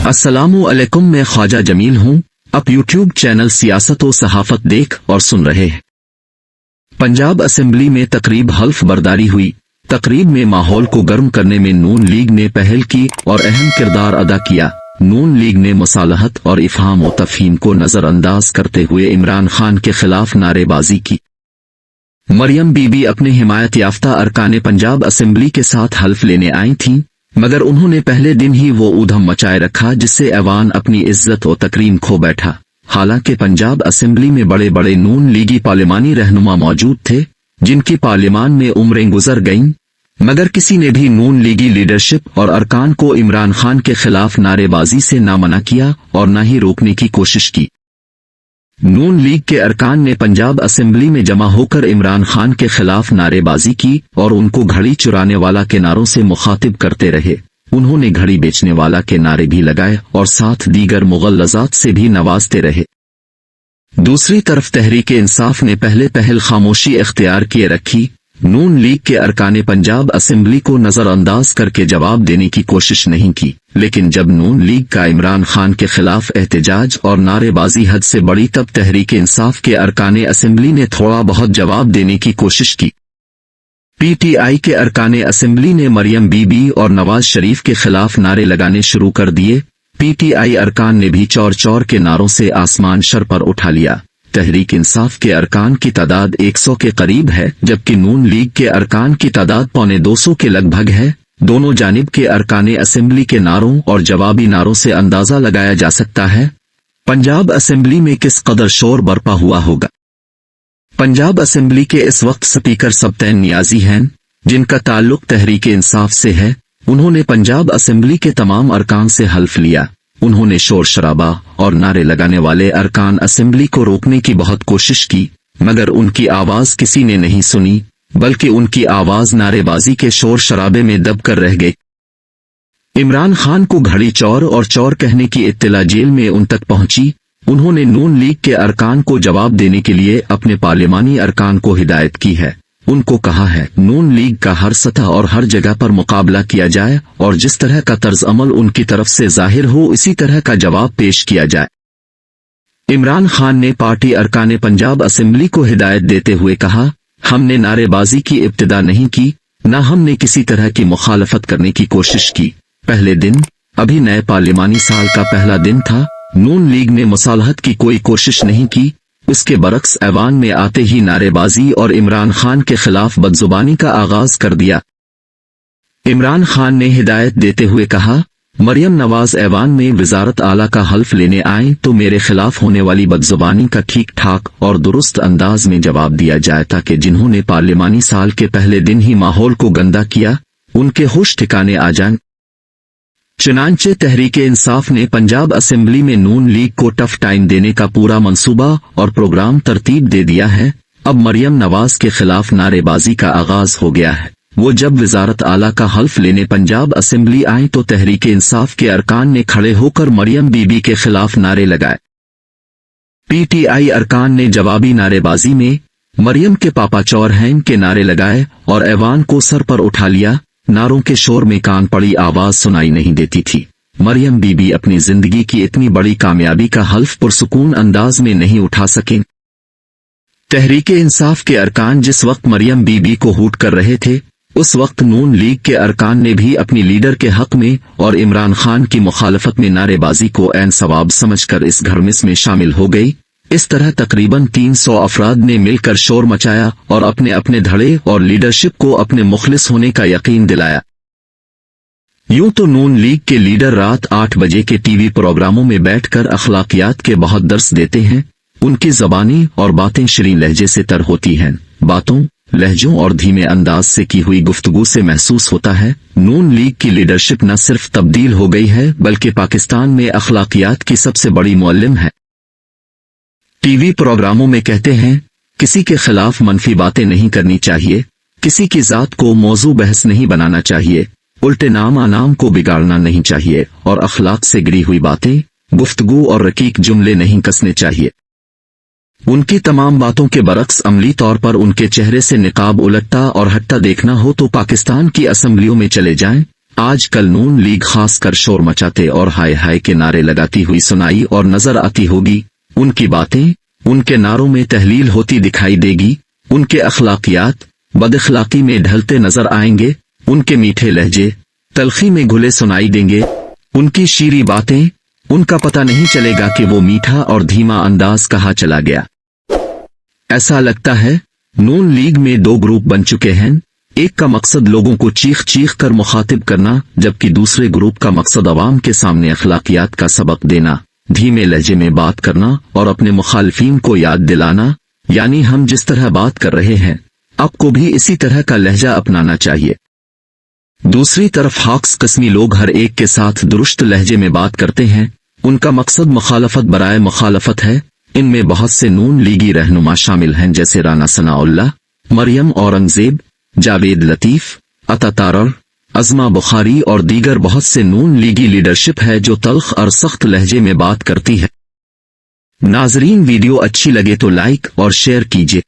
अस्सलामु अलैकुम, मैं ख्वाजा जमील हूँ। आप यूट्यूब चैनल सियासत व सहाफत देख और सुन रहे हैं। पंजाब असेंबली में तकरीब हल्फ बर्दारी हुई। तकरीब में माहौल को गर्म करने में नून लीग ने पहल की और अहम किरदार अदा किया। नून लीग ने मुसालहत और इफ़हाम व तफहीम को नजरअंदाज करते हुए इमरान खान के खिलाफ नारेबाजी की। मरियम बीबी अपने हिमायत याफ्ता अरकान पंजाब असेंबली के साथ हल्फ लेने आई थीं, मगर उन्होंने पहले दिन ही वो ऊधम मचाए रखा जिससे ऐवान अपनी इज्जत और तकरीम खो बैठा। हालांकि पंजाब असेंबली में बड़े बड़े नून लीगी पार्लिमानी रहनुमा मौजूद थे जिनकी पार्लिमान में उम्रें गुजर गईं, मगर किसी ने भी नून लीगी लीडरशिप और अरकान को इमरान खान के खिलाफ नारेबाजी से ना मना किया और न ही रोकने की कोशिश की। नून लीग के अरकान ने पंजाब असेंबली में जमा होकर इमरान खान के खिलाफ नारेबाजी की और उनको घड़ी चुराने वाला के नारों से मुखातिब करते रहे। उन्होंने घड़ी बेचने वाला के नारे भी लगाए और साथ दीगर मुगल्लज़ात से भी नवाजते रहे। दूसरी तरफ तहरीके इंसाफ ने पहल खामोशी इख्तियार किए रखी। नून लीग के अरकान पंजाब असेंबली को नजरअंदाज करके जवाब देने की कोशिश नहीं की, लेकिन जब नून लीग का इमरान खान के खिलाफ एहतजाज और नारेबाजी हद से बढ़ी तब तहरीके इंसाफ के अरकान असेंबली ने थोड़ा बहुत जवाब देने की कोशिश की। पीटीआई के अरकान असेंबली ने मरियम बीबी और नवाज शरीफ के खिलाफ नारे लगाने शुरू कर दिए। पीटीआई अरकान ने भी चौर चौर के नारों से आसमान शर पर उठा लिया। तहरीक इंसाफ के अरकान की तादाद 100 के करीब है, जबकि नून लीग के अरकान की तादाद 250 के लगभग है। दोनों जानिब के अरकान असेंबली के नारों और जवाबी नारों से अंदाजा लगाया जा सकता है पंजाब असेंबली में किस कदर शोर बरपा हुआ होगा। पंजाब असेंबली के इस वक्त स्पीकर सबतैन नियाजी हैं, जिनका ताल्लुक तहरीक इंसाफ से है। उन्होंने पंजाब असेंबली के तमाम अरकान से हल्फ लिया। उन्होंने शोर शराबा और नारे लगाने वाले अरकान असेंबली को रोकने की बहुत कोशिश की, मगर उनकी आवाज किसी ने नहीं सुनी, बल्कि उनकी आवाज नारेबाजी के शोर शराबे में दबकर रह गई। इमरान खान को घड़ी चौर और चौर कहने की इत्तला जेल में उन तक पहुंची। उन्होंने नून लीग के अरकान को जवाब देने के लिए अपने पार्लिमानी अरकान को हिदायत की है। उनको कहा है नून लीग का हर सतह और हर जगह पर मुकाबला किया जाए और जिस तरह का तर्ज अमल उनकी तरफ से जाहिर हो इसी तरह का जवाब पेश किया जाए। इमरान खान ने पार्टी अरकान पंजाब असेंबली को हिदायत देते हुए कहा, हमने नारेबाजी की इब्तिदा नहीं की, न हमने किसी तरह की मुखालफत करने की कोशिश की। पहले दिन, अभी नए पार्लिमानी साल का पहला दिन था, नून लीग ने मुसालहत की कोई कोशिश नहीं की। उसके बरक्स ऐवान में आते ही नारेबाजी और इमरान खान के खिलाफ बदजुबानी का आगाज कर दिया। इमरान खान ने हिदायत देते हुए कहा, मरियम नवाज ऐवान में वजारत आला का हल्फ लेने आए तो मेरे खिलाफ होने वाली बदजुबानी का ठीक ठाक और दुरुस्त अंदाज में जवाब दिया जाए, ताकि जिन्होंने पार्लिमानी साल के पहले दिन ही माहौल को गंदा किया उनके होश ठिकाने आ जाएं। चुनांचे तहरीके इंसाफ ने पंजाब असेंबली में नून लीग को टफ टाइम देने का पूरा मंसूबा और प्रोग्राम तरतीब दे दिया है। अब मरियम नवाज के खिलाफ नारेबाजी का आगाज हो गया है। वो जब वजारत आला का हल्फ लेने पंजाब असेंबली आए तो तहरीके इंसाफ के अरकान ने खड़े होकर मरियम बीबी के खिलाफ नारे लगाए। पीटीआई अरकान ने जवाबी नारेबाजी में मरियम के पापा चौर हैं के नारे लगाए और ऐवान को सर पर उठा लिया। नारों के शोर में कान पड़ी आवाज सुनाई नहीं देती थी। मरियम बीबी अपनी जिंदगी की इतनी बड़ी कामयाबी का हल्फ पुरसुकून अंदाज में नहीं उठा सके। तहरीके इंसाफ के अरकान जिस वक्त मरियम बीबी को हूट कर रहे थे, उस वक्त नून लीग के अरकान ने भी अपनी लीडर के हक में और इमरान खान की मुखालफत में नारेबाजी को ऐन सवाब समझकर इस घरमिस में शामिल हो गई। इस तरह तकरीबन 300 अफराद ने मिलकर शोर मचाया और अपने अपने धड़े और लीडरशिप को अपने मुखलिस होने का यकीन दिलाया। यूं तो नून लीग के लीडर रात 8 बजे के टीवी प्रोग्रामों में बैठकर अखलाकियात के बहुत दर्स देते हैं। उनकी ज़बानी और बातें शरीन लहजे से तर होती हैं। बातों, लहजों और धीमे अंदाज से की हुई गुफ्तगू से महसूस होता है नून लीग की लीडरशिप न सिर्फ तब्दील हो गई है बल्कि पाकिस्तान में अखलाकियात की सबसे बड़ी मुअल्लिम है। टीवी प्रोग्रामों में कहते हैं किसी के खिलाफ मनफी बातें नहीं करनी चाहिए, किसी की जात को मौजू बहस नहीं बनाना चाहिए, उल्टे नाम अनाम को बिगाड़ना नहीं चाहिए और अखलाक से गिरी हुई बातें, गुफ्तगू और रकीक जुमले नहीं कसने चाहिए। उनकी तमाम बातों के बरक्स अमली तौर पर उनके चेहरे से निकाब उलटता और हटता देखना हो तो पाकिस्तान की असेंबलियों में चले जाएं, آج کل نون لیگ خاص کر شور مچاتے اور ہائے ہائے کے نعرے لگاتی ہوئی سنائی اور نظر آتی ہوگی. ان کی باتیں ان کے نعروں میں تحلیل ہوتی دکھائی دے گی. ان کے اخلاقیات بد اخلاقی میں ڈھلتے نظر آئیں گے. ان کے میٹھے لہجے تلخی میں گھلے سنائی دیں گے. ان کی شیریں باتیں ان کا پتہ نہیں چلے گا کہ وہ میٹھا اور دھیما انداز کہاں چلا گیا. ایسا لگتا ہے نون لیگ میں دو گروپ بن چکے ہیں. ایک کا مقصد لوگوں کو چیخ چیخ کر مخاطب کرنا، جبکہ دوسرے گروپ کا مقصد عوام کے سامنے اخلاقیات کا سبق دینا، دھیمے لہجے میں بات کرنا اور اپنے مخالفین کو یاد دلانا، یعنی ہم جس طرح بات کر رہے ہیں آپ کو بھی اسی طرح کا لہجہ اپنانا چاہیے. دوسری طرف ہاکس قسمی لوگ ہر ایک کے ساتھ درست لہجے میں بات کرتے ہیں. ان کا مقصد مخالفت برائے مخالفت ہے. ان میں بہت سے نون لیگی رہنما شامل ہیں جیسے رانا ثناء اللہ، مریم اورنگزیب، جاوید لطیف، عطا تارڑ، عظمہ بخاری اور دیگر بہت سے نون لیگی لیڈرشپ ہے جو تلخ اور سخت لہجے میں بات کرتی ہے. ناظرین، ویڈیو اچھی لگے تو لائک اور شیئر کیجیے.